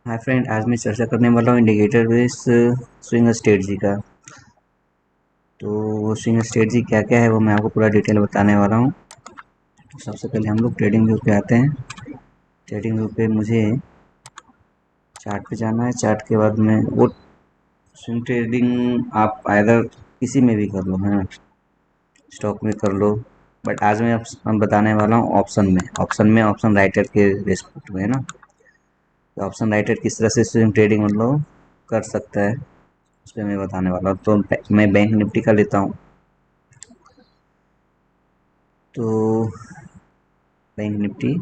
Hi friend, आज मैं चर्चा करने वाला हूँ इंडिकेटर बेस स्विंग स्ट्रेटजी का। तो स्विंग स्ट्रेटजी क्या क्या है वो मैं आपको पूरा डिटेल बताने वाला हूँ। तो सबसे पहले हम लोग ट्रेडिंग व्यू पे आते हैं। ट्रेडिंग व्यू पे मुझे चार्ट पे जाना है। चार्ट के बाद में वो स्विंग ट्रेडिंग आप आइदर किसी में भी कर लो, है ना, स्टॉक में कर लो। बट आज मैं आप बताने वाला हूँ ऑप्शन राइटर के रेस्पेक्ट में, है ना। तो ऑप्शन राइटर किस तरह से स्विंग ट्रेडिंग मतलब कर सकता है उस पर मैं बताने वाला हूँ। तो मैं बैंक निफ्टी का लेता हूँ। तो बैंक निफ्टी,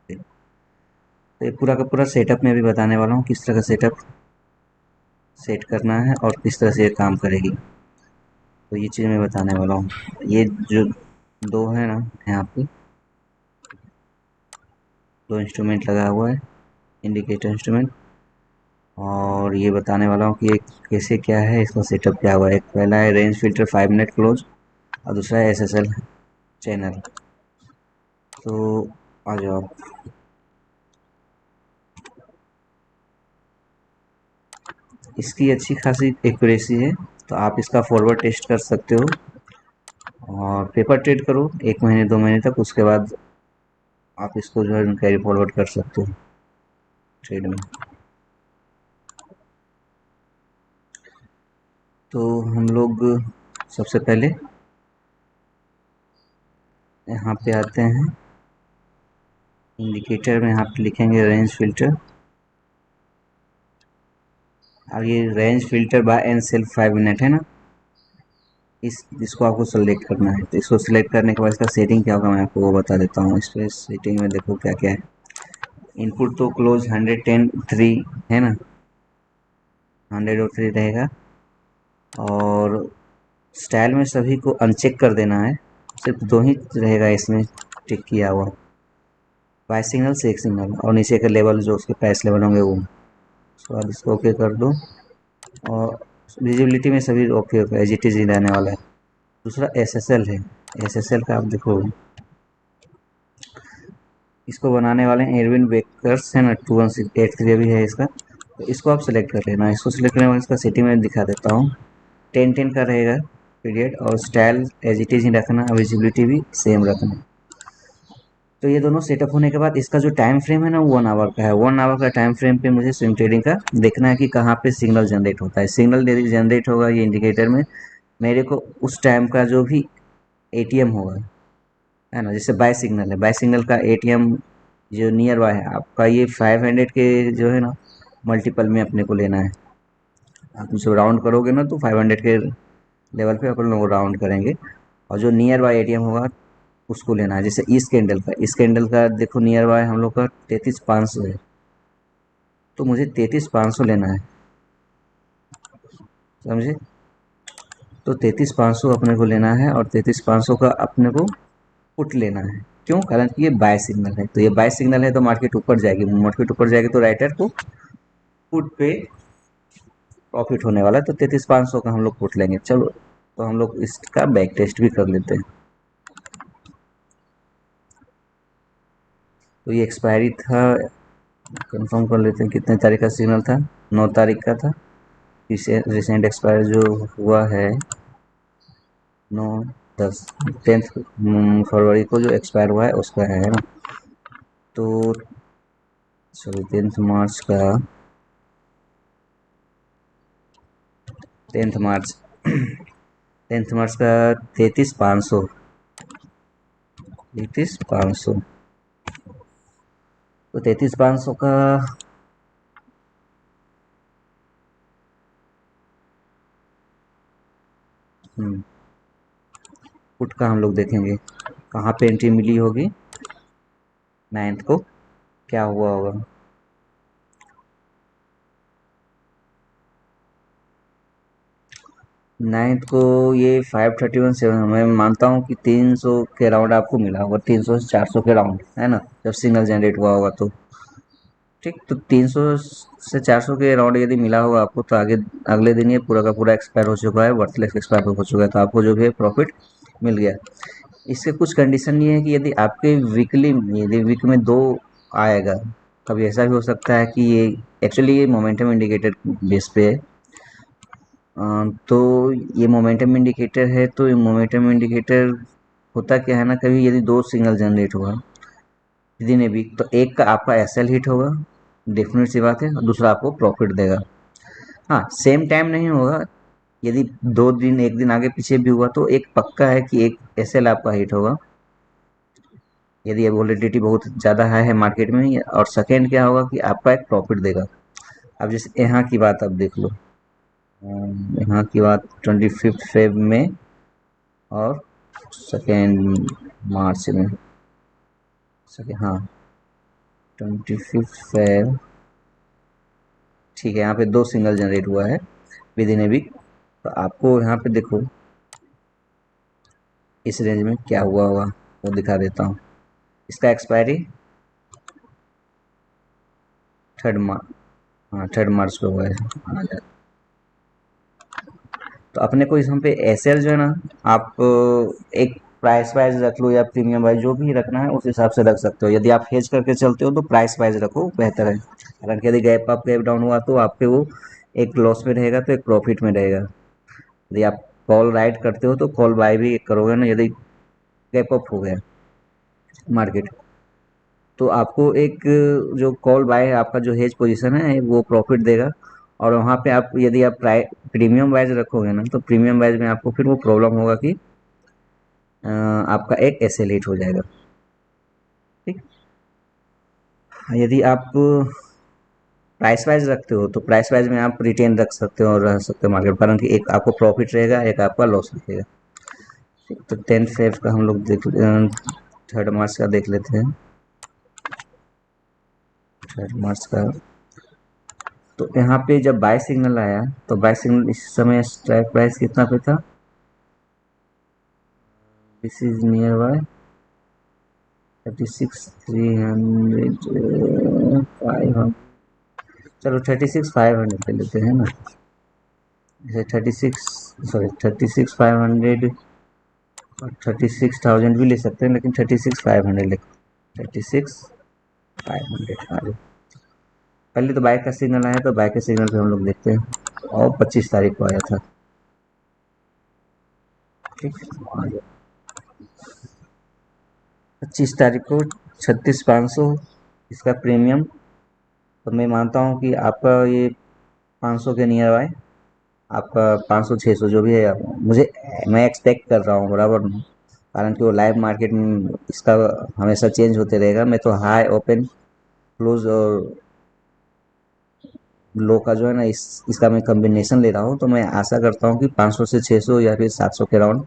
तो ये पूरा का पूरा सेटअप मैं अभी बताने वाला हूँ, किस तरह का सेटअप सेट करना है और किस तरह से ये काम करेगी। तो ये चीज़ मैं बताने वाला हूँ। ये जो दो है ना, यहाँ पे दो इंस्ट्रूमेंट लगा हुआ है, इंडिकेटर इंस्ट्रूमेंट। और ये बताने वाला हूँ कि ये कैसे क्या है, इसका सेटअप क्या हुआ है। एक पहला है रेंज फिल्टर 5 मिनट क्लोज और दूसरा है SSL चैनल। तो आ जाओ। इसकी अच्छी खासी एक्यूरेसी है, तो आप इसका फॉरवर्ड टेस्ट कर सकते हो और पेपर ट्रेड करो 1 महीने 2 महीने तक। उसके बाद आप इसको जो है कैरी फॉरवर्ड कर सकते हो ट्रेड में। तो हम लोग सबसे पहले यहाँ पे आते हैं। इंडिकेटर में यहाँ पे लिखेंगे रेंज फिल्टर, और ये range filter by and self 5 minute है ना। इसको आपको सेलेक्ट करना है। तो इसको सिलेक्ट करने के बाद इसका सेटिंग क्या होगा मैं आपको वो बता देता हूँ। इस पर सेटिंग में देखो क्या क्या है। इनपुट तो क्लोज 110 3 है ना, 103 रहेगा। और स्टाइल में सभी को अनचेक कर देना है, सिर्फ दो ही रहेगा इसमें टिक किया हुआ, बाई सिग्नल से एक सिग्नल, और नीचे के लेवल जो उसके प्राइस लेवल होंगे वो। उसके बाद इसको ओके कर दो और विजिबिलिटी में सभी okay okay as it is ही रहने वाला है। दूसरा SSL है। SSL का आप देखो, इसको बनाने वाले हैं एरविन बेकर्स, है ना, 21683 अभी है इसका। तो इसको आप सेलेक्ट कर लेना। इसको सेलेक्ट करने के बाद इसका सेटिंग में दिखा देता हूँ। 10-10 का रहेगा पीरियड, और स्टाइल एज इट इज ही रखना और विजिबिलिटी भी सेम रखना। तो ये दोनों सेटअप होने के बाद इसका जो टाइम फ्रेम है ना वो 1 आवर का है। 1 आवर का टाइम फ्रेम पे मुझे स्विंग ट्रेडिंग का देखना है कि कहाँ पे सिग्नल जनरेट होता है। सिग्नल यदि जनरेट होगा ये इंडिकेटर में, मेरे को उस टाइम का जो भी ATM होगा, है ना, जैसे बाय सिग्नल है, बाय सिग्नल का ATM जो नियर बाय है आपका, ये 500 के जो है ना मल्टीपल में अपने को लेना है। आप इसे राउंड करोगे ना तो 500 के लेवल पे अपन लोग राउंड करेंगे। और जो नियर बाय ATM होगा उसको लेना है। जैसे इस कैंडल का देखो नियर बाय हम लोग का 33,500 है, तो मुझे 33,500 लेना है, समझे। तो 33,500 अपने को लेना है और 33,500 का अपने को पुट लेना है। क्यों? कारण कि ये बाय सिग्नल है। तो ये बाय सिग्नल है तो मार्केट ऊपर जाएगी, मार्केट ऊपर जाएगी तो राइटर को पुट पे प्रॉफिट होने वाला है। तो 33,500 का हम लोग पुट लेंगे। चलो, तो हम लोग इसका बैक टेस्ट भी कर लेते हैं। तो ये एक्सपायरी था, कंफर्म कर लेते हैं कितने तारीख का सिग्नल था। 9 तारीख का था। इसे रिसेंट एक्सपायर जो हुआ है 9 10 10 फरवरी को जो एक्सपायर हुआ है उसका है ना। तो सॉरी, 10 मार्च का, 10 मार्च 10 मार्च का 33,500, 33,500। तो 33,500 का पुट का हम लोग देखेंगे कहाँ पे एंट्री मिली होगी। 9th को क्या हुआ होगा। 9th को ये 531.7, मैं मानता हूँ कि 300 के अराउंड आपको मिला होगा, 300 से 400 के अराउंड, है ना, जब सिग्नल जनरेट हुआ होगा तो। ठीक, तो 300 से 400 के अराउंड यदि मिला होगा आपको, तो आगे अगले दिन ये पूरा का पूरा एक्सपायर हो चुका है, वर्थलेस एक्सपायर हो चुका है, तो आपको जो भी है प्रॉफिट मिल गया। इसके कुछ कंडीशन ये है कि यदि आपके वीकली, यदि वीक में दो आएगा कभी ऐसा भी हो सकता है कि ये एक्चुअली ये मोमेंटम इंडिकेटर बेस पे है। तो ये मोमेंटम इंडिकेटर है, तो ये मोमेंटम इंडिकेटर होता क्या है ना, कभी यदि दो सिग्नल जनरेट हुआ यदि ने भी, तो एक का आपका एसएल हिट होगा, डेफिनेट सी बात है, और दूसरा आपको प्रॉफिट देगा। हाँ, सेम टाइम नहीं होगा। यदि 2 दिन 1 दिन आगे पीछे भी हुआ तो एक पक्का है कि एक एसएल आपका हिट होगा, यदि ये वोलेटिलिटी बहुत ज़्यादा है मार्केट में। और सेकेंड क्या होगा कि आपका एक प्रॉफिट देगा। अब जैसे यहाँ की बात अब देख लो, यहाँ की बात 25 फेब में और 2 मार्च में, हाँ 25 फेब, ठीक है, यहाँ पे दो सिग्नल जनरेट हुआ है विद इन ए वीक। तो आपको यहाँ पे देखो इस रेंज में क्या हुआ होगा वो दिखा देता हूँ। इसका एक्सपायरी 3 मार्च, हाँ 3 मार्च को हुआ है। तो अपने को इसमें पे एसएल जो है ना, आप एक प्राइस वाइज रख लो या प्रीमियम वाइज, जो भी रखना है उस हिसाब से रख सकते हो। यदि आप हेज करके चलते हो तो प्राइस वाइज रखो, बेहतर है। कारण कि यदि गैप अप गैप डाउन हुआ तो आपके वो एक लॉस में रहेगा तो एक प्रॉफिट में रहेगा। यदि आप कॉल राइट करते हो तो कॉल बाय भी करोगे ना, यदि गैप अप हो गया मार्केट, तो आपको एक जो कॉल बाय है, आपका जो हेज पोजीशन है वो प्रॉफिट देगा। और वहाँ पे आप यदि आप प्रीमियम वाइज रखोगे ना, तो प्रीमियम वाइज में आपको फिर वो प्रॉब्लम होगा कि आपका एक एसएल हिट हो जाएगा। ठीक। यदि आप प्राइस वाइज रखते हो तो प्राइस वाइज में आप रिटेन रख सकते हो और रह सकते हो मार्केट, कारण कि एक आपको प्रॉफिट रहेगा, एक आपका लॉस रहेगा। तो 10 फेब का हम लोग 3 मार्च का देख लेते हैं। 3 मार्च का, तो यहाँ पे जब बाय सिग्नल आया तो बाय सिग्नल इस समय स्ट्राइक प्राइस कितना पे था, दिस इज नियर बाय 36,300, 500, चलो 36,500 पे लेते हैं ना। जैसे 36, सॉरी 36,500 और 36,000 भी ले सकते हैं, लेकिन 36,500 ले, 36,500। हाँ, पहले तो बाइक का सिग्नल आया, तो बाइक के सिग्नल पे हम लोग देखते हैं, और 25 तारीख को आया था। ठीक, 25 तारीख को 36,500 इसका प्रीमियम। तो मैं मानता हूँ कि आपका ये 500 के नियर बाय, आपका 500 600 जो भी है, मुझे मैं एक्सपेक्ट कर रहा हूँ बराबर ना, कारण कि वो लाइव मार्केट में इसका हमेशा चेंज होते रहेगा। मैं तो हाई ओपन क्लोज और लो का जो है ना, इसका मैं कॉम्बिनेशन ले रहा हूँ। तो मैं आशा करता हूँ कि 500 से 600 या फिर 700 के राउंड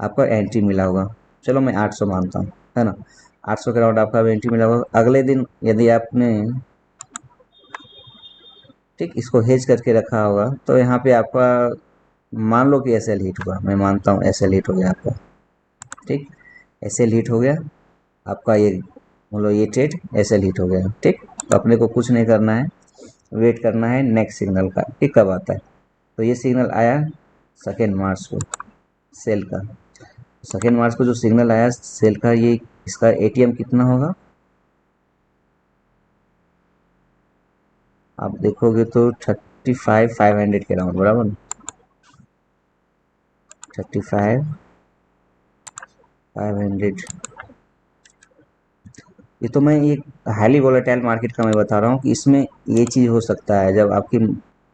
आपका एंट्री मिला होगा। चलो मैं 800 मानता हूँ, है ना। 800 के राउंड आपका एंट्री मिला होगा। अगले दिन यदि आपने ठीक इसको हेज करके रखा होगा, तो यहाँ पे आपका मान लो कि एसएल हिट हुआ, मैं मानता हूँ एसएल हिट हो गया आपका। ठीक, एसएल हिट हो गया आपका, ये मतलब ये ट्रेड एसएल हिट हो गया। ठीक, तो अपने को कुछ नहीं करना है, वेट करना है नेक्स्ट सिग्नल का कि कब आता है। तो ये सिग्नल आया 2 मार्च को सेल का। 2 मार्च को जो सिग्नल आया सेल का, ये इसका एटीएम कितना होगा आप देखोगे तो 35,500 के राउंड बराबर, 35,500। ये तो मैं एक हाईली वोलेटाइल मार्केट का मैं बता रहा हूँ कि इसमें ये चीज़ हो सकता है, जब आपकी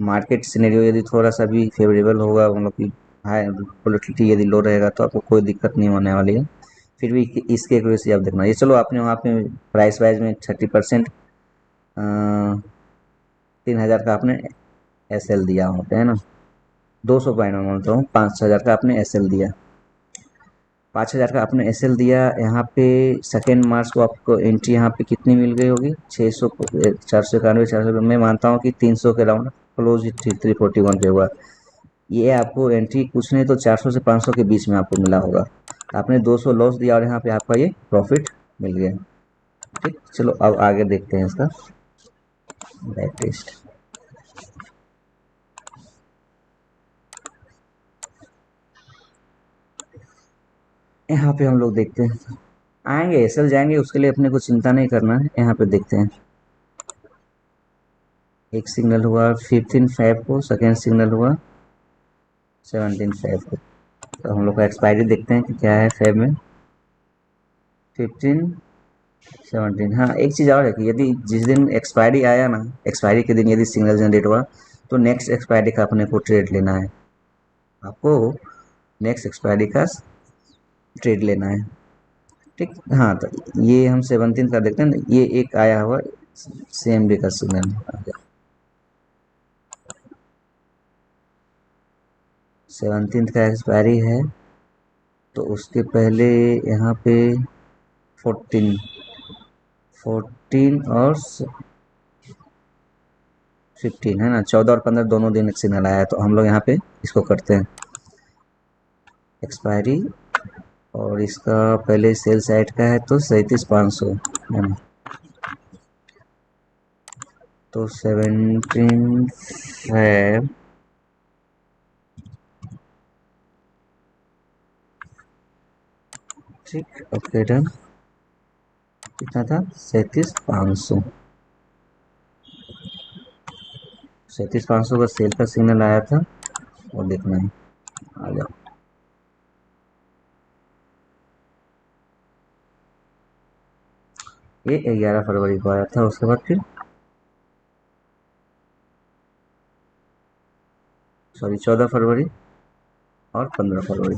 मार्केट सिनेरियो यदि थोड़ा सा भी फेवरेबल होगा, मतलब कि हाई वोलेटिलिटी यदि लो रहेगा, तो आपको कोई दिक्कत नहीं होने वाली है। फिर भी इसके एक्यूरेसी आप देखना। ये चलो आपने वहाँ पे प्राइस वाइज में 30%, 3,000 का आपने एस एल दिया वहाँ पे, है ना। 200 पॉइंट में बोलता हूँ, 5,000 का आपने एस एल दिया, 5,000 का आपने एस एल दिया। यहाँ पे 2 मार्च को आपको एंट्री यहाँ पे कितनी मिल गई होगी, 600, 491, 400, मैं मानता हूँ कि 300 के राउंड क्लोज 341 पे हुआ। ये आपको एंट्री कुछ नहीं तो 400 से 500 के बीच में आपको मिला होगा। आपने 200 लॉस दिया और यहाँ पे आपका ये प्रॉफिट मिल गया। ठीक, चलो अब आगे देखते हैं इसका बैक टेस्ट। यहाँ पे हम लोग देखते हैं, आएंगे एसएल जाएंगे, उसके लिए अपने को चिंता नहीं करना है। यहाँ पे देखते हैं एक सिग्नल हुआ 15/5 को, सेकेंड सिग्नल हुआ 17/5 को। तो हम लोग का एक्सपायरी देखते हैं कि क्या है फैब में, 15/17। हाँ, एक चीज़ और है कि यदि जिस दिन एक्सपायरी आया ना, एक्सपायरी के दिन यदि सिग्नल जनरेट हुआ, तो नेक्स्ट एक्सपायरी का अपने को ट्रेड लेना है, आपको नेक्स्ट एक्सपायरी का ट्रेड लेना है। ठीक। हाँ, तो ये हम 17 का देखते हैं ना, ये एक आया हुआ CMB का सिग्नल आ गया, 17 का एक्सपायरी है, तो उसके पहले यहाँ पे 14 14 और 15 है ना, 14 और 15 दोनों दिन एक सिग्नल आया है, तो हम लोग यहाँ पे इसको करते हैं एक्सपायरी, और इसका पहले सेल साइड का है तो 37,500 है ना, तो 17 है, ठीक, ओके डन। कितना था, 37,500, 37,500 का सेल का सिग्नल आया था, और देखना है, आ जाओ। ये 11 फरवरी को आया था, उसके बाद फिर सॉरी 14 फरवरी और 15 फरवरी।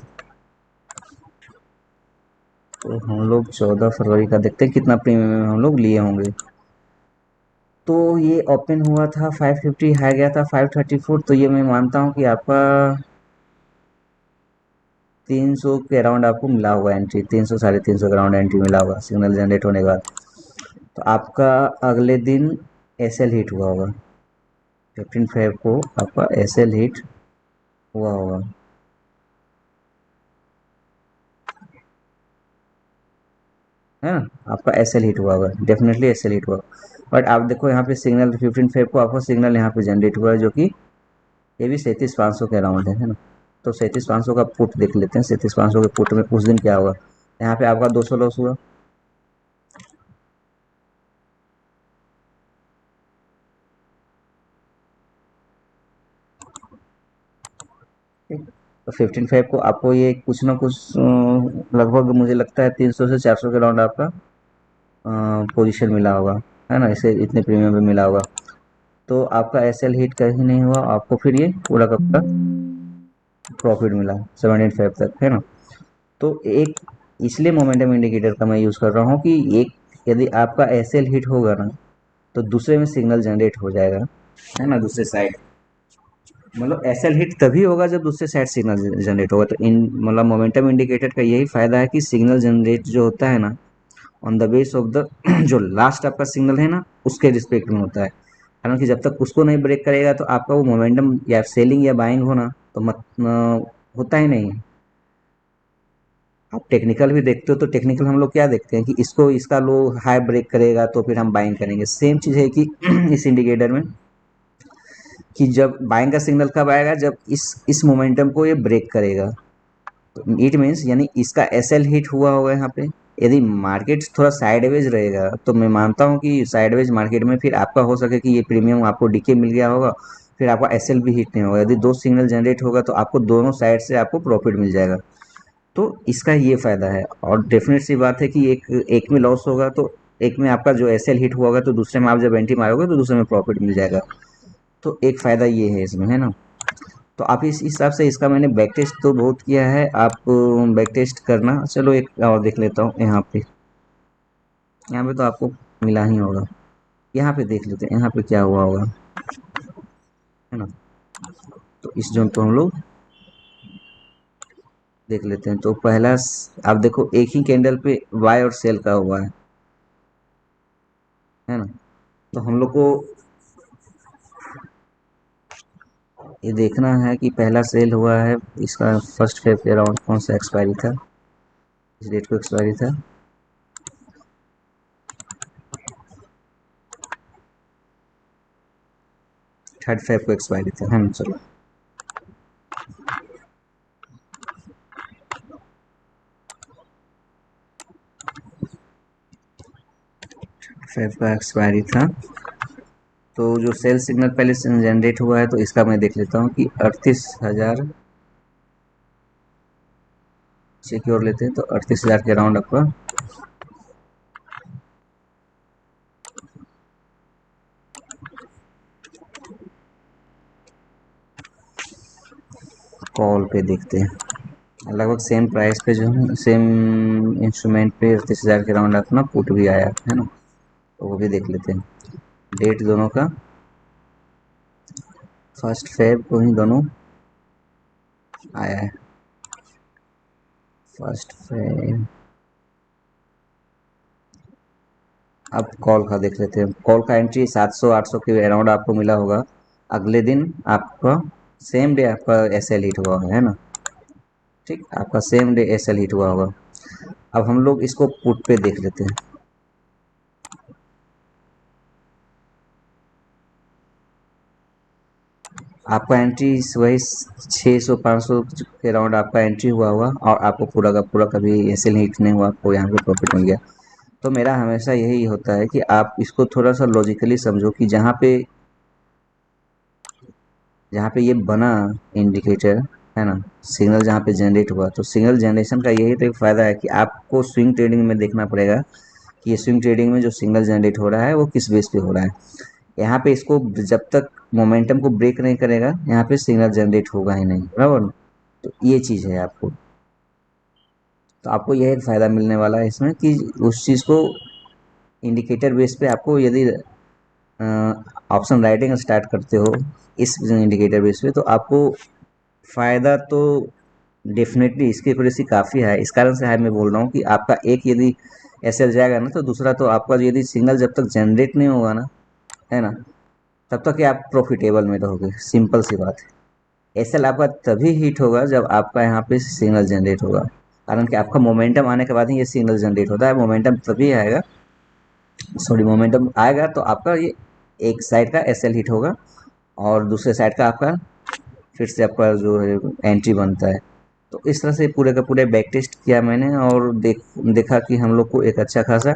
तो हम लोग 14 फरवरी का देखते हैं कितना प्रीमियम हम लोग लिए होंगे। तो ये ओपन हुआ था 550, हाई गया था 534, तो ये मैं मानता हूँ कि आपका 300 के अराउंड आपको मिला होगा एंट्री, 300 350 के अराउंड एंट्री मिला होगा सिग्नल जनरेट होने के बाद। तो आपका अगले दिन SL हिट हुआ होगा, 15 फेब को आपका SL हिट हुआ होगा, है ना, आपका SL हिट हुआ होगा, डेफिनेटली SL हिट हुआ। बट आप देखो यहाँ पे सिग्नल 15 फेब को आपको सिग्नल यहाँ पे जनरेट हुआ है, जो कि ये भी 37,500 के अराउंड है ना। तो 37,500 का पुट देख लेते हैं, 37,500 के पुट में उस दिन क्या हुआ। यहाँ पे आपका 200 लॉस हुआ, ठीक। तो 15 फेब को आपको ये कुछ ना कुछ लगभग मुझे लगता है 300 से 400 के अराउंड आपका पोजीशन मिला होगा, है ना, इसे इतने प्रीमियम पे मिला होगा। तो आपका SL हिट कहीं नहीं हुआ, आपको फिर ये पूरा का पूरा प्रॉफिट मिला 17 फेब तक, है ना। तो एक इसलिए मोमेंटम इंडिकेटर का मैं यूज़ कर रहा हूँ कि एक यदि आपका SL हिट होगा ना, तो दूसरे में सिग्नल जनरेट हो जाएगा, है ना, दूसरे साइड। मतलब SL हिट तभी होगा जब दूसरे साइड सिग्नल जनरेट होगा। तो इन मतलब मोमेंटम इंडिकेटर का यही फायदा है कि सिग्नल जनरेट जो होता है ना, on the base of the जो लास्ट आपका सिग्नल है ना, उसके रिस्पेक्ट में होता है। हालांकि जब तक उसको नहीं ब्रेक करेगा तो आपका वो मोमेंटम या सेलिंग या बाइंग होना तो होता ही नहीं है। आप टेक्निकल भी देखते हो, तो टेक्निकल हम लोग क्या देखते हैं कि इसको इसका लो हाई ब्रेक करेगा तो फिर हम बाइंग करेंगे। सेम चीज़ है कि इस इंडिकेटर में कि जब बाइंग का सिग्नल कब आएगा, जब इस मोमेंटम को ये ब्रेक करेगा। तो इट मीन्स यानी इसका SL हिट हुआ होगा यहाँ पे। यदि मार्केट थोड़ा साइडवेज रहेगा तो मैं मानता हूँ कि साइडवेज मार्केट में फिर आपका हो सके कि ये प्रीमियम आपको डीके मिल गया होगा, फिर आपका SL भी हिट नहीं होगा। यदि दो सिग्नल जनरेट होगा तो आपको दोनों साइड से आपको प्रॉफिट मिल जाएगा। तो इसका ये फ़ायदा है, और डेफिनेट सी बात है कि एक एक में लॉस होगा तो एक में आपका जो SL हिट हुआ होगा, तो दूसरे में आप जब एंट्री मारोगे तो दूसरे में प्रॉफिट मिल जाएगा। तो एक फ़ायदा ये है इसमें, है ना। तो आप इस हिसाब से इसका मैंने बैक टेस्ट तो बहुत किया है, आप बैक टेस्ट करना। चलो एक और देख लेता हूँ यहाँ पे, यहाँ पे तो आपको मिला ही होगा। यहाँ पे देख लेते हैं यहाँ पे क्या हुआ होगा, है ना। तो इस जोन को हम लोग देख लेते हैं। तो पहला आप देखो एक ही कैंडल पे बाय और सेल का हुआ है ना। तो हम लोग को ये देखना है कि पहला सेल हुआ है इसका 1 फेब के अराउंड कौन सा एक्सपायरी था, इस डेट को एक्सपायरी था। 3 फेब को एक्सपायरी था, है ना। चलो, 3 फेब का एक्सपायरी था, तो जो सेल सिग्नल पहले से जनरेट हुआ है तो इसका मैं देख लेता हूँ कि 38,000 सिक्योर लेते हैं तो 38,000 के अराउंड आपका कॉल पे देखते हैं। लगभग सेम प्राइस पे जो है सेम इंस्ट्रूमेंट पे 38,000 के अराउंड अपना पुट भी आया है ना, तो वो भी देख लेते हैं। डेट दोनों का 1 फेब को ही दोनों आया है। 1 फेब। अब कॉल का देख लेते हैं। कॉल का एंट्री 700-800 के अराउंड आपको मिला होगा। अगले दिन आपका सेम डे आपका एस एल हिट हुआ है ना, ठीक, आपका same day S L hit हुआ होगा। अब हम लोग इसको पुट पे देख लेते हैं। आपका एंट्री वही 600-500 के अराउंड आपका एंट्री हुआ होगा और आपको पूरा का पूरा कभी एस एल हिट नहीं हुआ, आपको यहाँ पे प्रॉफिट मिल गया। तो मेरा हमेशा यही होता है कि आप इसको थोड़ा सा लॉजिकली समझो कि जहाँ पे ये बना इंडिकेटर है ना, सिग्नल जहाँ पे जनरेट हुआ, तो सिग्नल जनरेशन का यही तो एक फ़ायदा है कि आपको स्विंग ट्रेडिंग में देखना पड़ेगा कि ये स्विंग ट्रेडिंग में जो सिग्नल जनरेट हो रहा है वो किस बेस पे हो रहा है। यहाँ पे इसको जब तक मोमेंटम को ब्रेक नहीं करेगा यहाँ पे सिग्नल जनरेट होगा ही नहीं, बराबर। तो ये चीज़ है आपको, तो आपको यह एक फ़ायदा मिलने वाला है इसमें कि उस चीज़ को इंडिकेटर बेस पे आपको यदि ऑप्शन राइटिंग स्टार्ट करते हो इस इंडिकेटर बेस पे, तो आपको फ़ायदा तो डेफिनेटली इसकी एक्यूरेसी काफ़ी है। इस कारण से है मैं बोल रहा हूँ कि आपका एक यदि एसएल जाएगा ना तो दूसरा तो आपका यदि सिग्नल जब तक जनरेट नहीं होगा ना, है ना, तब तक कि आप प्रॉफिटेबल में रहोगे। सिंपल सी बात है। एसएल आपका तभी हिट होगा जब आपका यहाँ पे सिग्नल जनरेट होगा, कारण कि आपका मोमेंटम आने के बाद ही ये सिग्नल जनरेट होता है। मोमेंटम तभी आएगा, सॉरी, मोमेंटम आएगा तो आपका ये एक साइड का एसएल हिट होगा और दूसरे साइड का आपका फिर से आपका जो है एंट्री बनता है। तो इस तरह से पूरे का पूरे बैक टेस्ट किया मैंने और देखा कि हम लोग को एक अच्छा खासा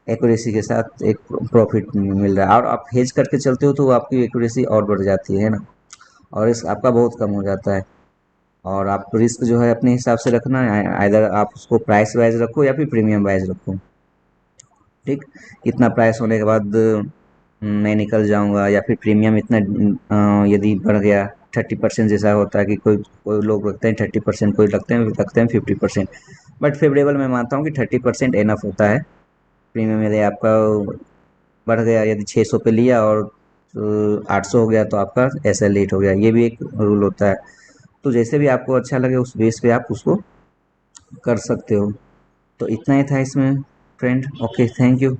एक्यूरेसी के साथ एक प्रॉफिट मिल रहा है। और आप हेज करके चलते हो तो आपकी एक्यूरेसी और बढ़ जाती है ना, और इस आपका बहुत कम हो जाता है। और आप रिस्क जो है अपने हिसाब से रखना है, आइदर आप उसको प्राइस वाइज रखो या फिर प्रीमियम वाइज रखो, ठीक। इतना प्राइस होने के बाद मैं निकल जाऊंगा, या फिर प्रीमियम इतना यदि बढ़ गया 30% जैसा होता है कि कोई कोई लोग रखते हैं 30%, कोई रखते हैं 50%। बट फेवरेबल मैं मानता हूँ कि 30% एनफ होता है। प्रीमियम यदि आपका बढ़ गया, यदि 600 पे लिया और 800 हो गया तो आपका एस एल लेट हो गया, ये भी एक रूल होता है। तो जैसे भी आपको अच्छा लगे उस बेस पे आप उसको कर सकते हो। तो इतना ही था इसमें फ्रेंड। Okay, thank you.